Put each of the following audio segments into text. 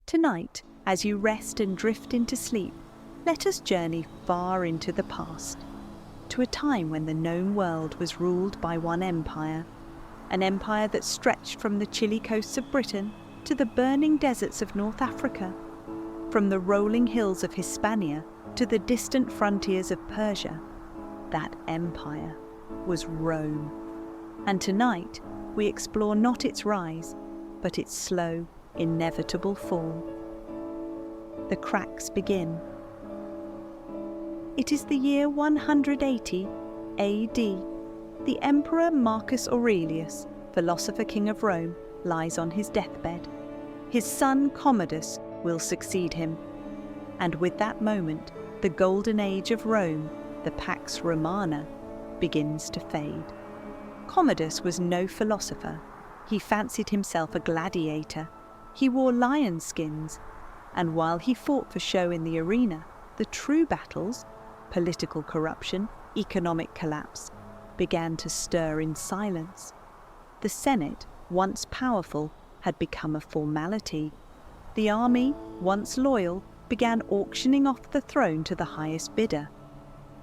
Tonight, as you rest and drift into sleep, let us journey far into the past, to a time when the known world was ruled by one empire, an empire that stretched from the chilly coasts of Britain to the burning deserts of North Africa, from the rolling hills of Hispania to the distant frontiers of Persia. That empire was Rome. And tonight, we explore not its rise, but its slow, inevitable fall. The cracks begin. It is the year 180 AD. The Emperor Marcus Aurelius, philosopher king of Rome, lies on his deathbed. His son Commodus will succeed him. And with that moment, the golden age of Rome, the Pax Romana, begins to fade. Commodus was no philosopher. He fancied himself a gladiator. He wore lion skins. And while he fought for show in the arena, the true battles, political corruption, economic collapse, began to stir in silence. The Senate, once powerful, had become a formality. The army, once loyal, began auctioning off the throne to the highest bidder.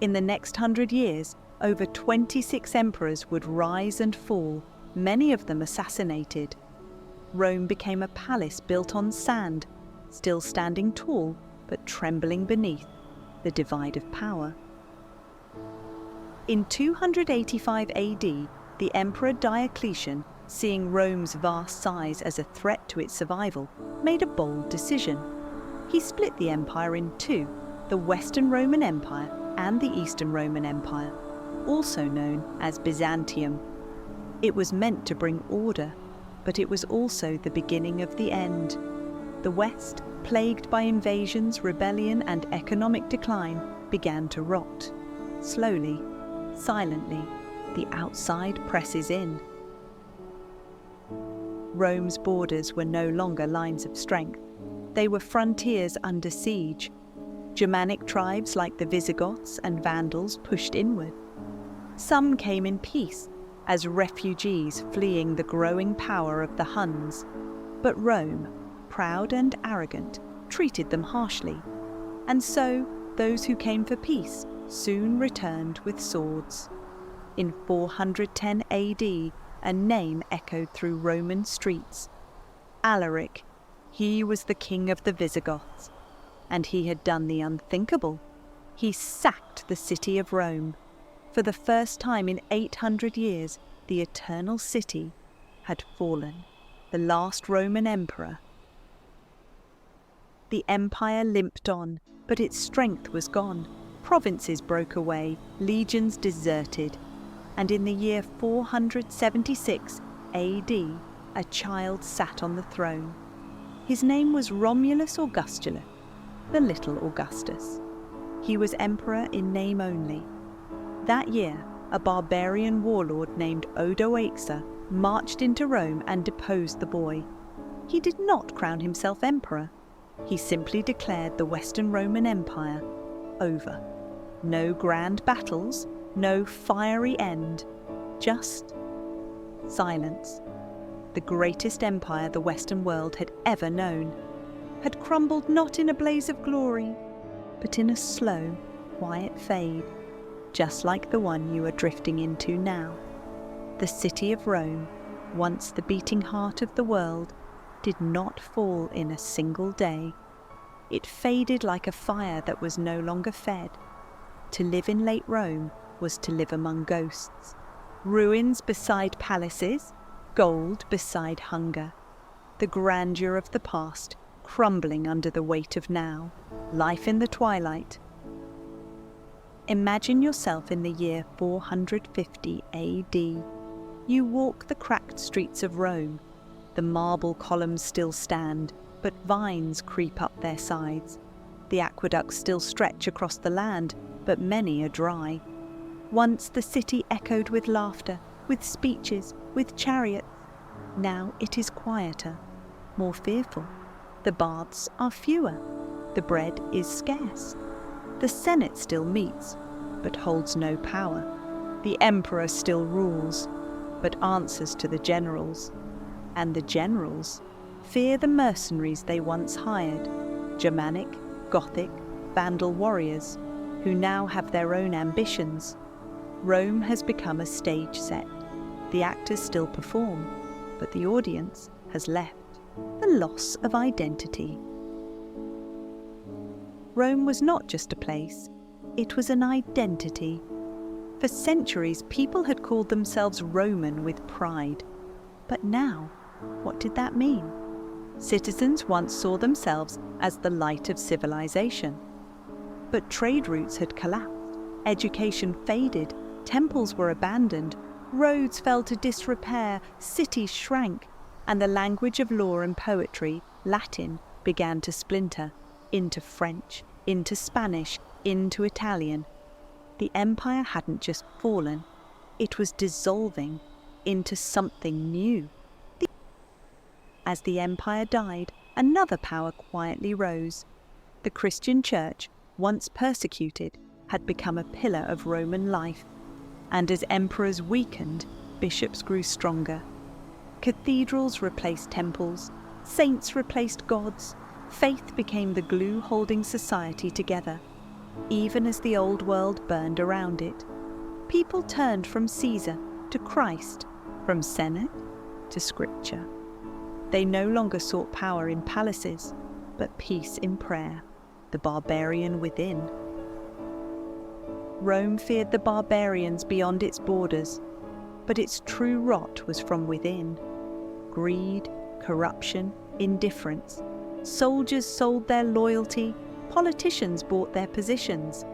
In the next 100 years, over 26 emperors would rise and fall, many of them assassinated. Rome became a palace built on sand, still standing tall but trembling beneath the divide of power. In 285 AD, the Emperor Diocletian, seeing Rome's vast size as a threat to its survival, made a bold decision. He split the empire in two, the Western Roman Empire and the Eastern Roman Empire, also known as Byzantium. It was meant to bring order, but it was also the beginning of the end. The West, plagued by invasions, rebellion, and economic decline, began to rot. Slowly, silently, the outside presses in. Rome's borders were no longer lines of strength. They were frontiers under siege. Germanic tribes like the Visigoths and Vandals pushed inward. Some came in peace, as refugees fleeing the growing power of the Huns. But Rome, proud and arrogant, treated them harshly. And so, those who came for peace soon returned with swords. In 410 AD, a name echoed through Roman streets. Alaric. He was the king of the Visigoths. And he had done the unthinkable. He sacked the city of Rome. For the first time in 800 years, the eternal city had fallen. The last Roman emperor. The empire limped on, but its strength was gone. Provinces broke away, legions deserted. And in the year 476 AD, a child sat on the throne. His name was Romulus Augustulus, the little Augustus. He was emperor in name only. That year, a barbarian warlord named Odoacer marched into Rome and deposed the boy. He did not crown himself emperor. He simply declared the Western Roman Empire over. No grand battles, no fiery end, just silence. The greatest empire the Western world had ever known had crumbled not in a blaze of glory, but in a slow, quiet fade, just like the one you are drifting into now. The city of Rome, once the beating heart of the world, did not fall in a single day. It faded like a fire that was no longer fed. To live in late Rome was to live among ghosts. Ruins beside palaces, gold beside hunger. The grandeur of the past crumbling under the weight of now. Life in the twilight. Imagine yourself in the year 450 AD. You walk the cracked streets of Rome. The marble columns still stand, but vines creep up their sides. The aqueducts still stretch across the land, but many are dry. Once the city echoed with laughter, with speeches, with chariots. Now it is quieter, more fearful. The baths are fewer. The bread is scarce. The Senate still meets, but holds no power. The emperor still rules, but answers to the generals. And the generals Fear the mercenaries they once hired, Germanic, Gothic, Vandal warriors, who now have their own ambitions. Rome has become a stage set. The actors still perform, but the audience has left. The loss of identity. Rome was not just a place, it was an identity. For centuries, people had called themselves Roman with pride. But now, what did that mean? Citizens once saw themselves as the light of civilization. But trade routes had collapsed, education faded, temples were abandoned, roads fell to disrepair, cities shrank, and the language of law and poetry, Latin, began to splinter into French, into Spanish, into Italian. The empire hadn't just fallen, it was dissolving into something new. As the empire died, another power quietly rose. The Christian church, once persecuted, had become a pillar of Roman life. And as emperors weakened, bishops grew stronger. Cathedrals replaced temples, saints replaced gods, faith became the glue holding society together. Even as the old world burned around it, people turned from Caesar to Christ, from Senate to Scripture. They no longer sought power in palaces, but peace in prayer, the barbarian within. Rome feared the barbarians beyond its borders, but its true rot was from within. Greed, corruption, indifference. Soldiers sold their loyalty, politicians bought their positions.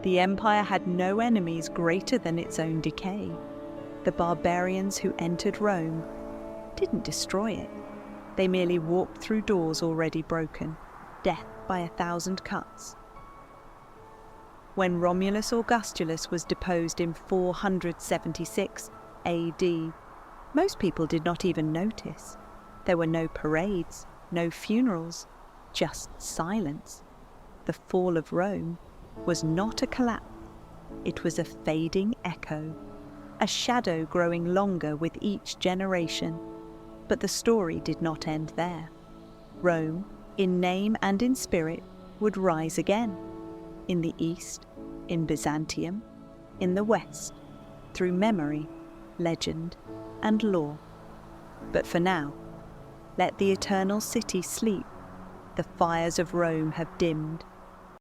The empire had no enemies greater than its own decay. The barbarians who entered Rome didn't destroy it. They merely walked through doors already broken, death by 1,000 cuts. When Romulus Augustulus was deposed in 476 AD, most people did not even notice. There were no parades, no funerals, just silence. The fall of Rome was not a collapse, it was a fading echo, a shadow growing longer with each generation. But the story did not end there. Rome, in name and in spirit, would rise again. In the East, in Byzantium, in the West, through memory, legend, and law. But for now, let the eternal city sleep. The fires of Rome have dimmed.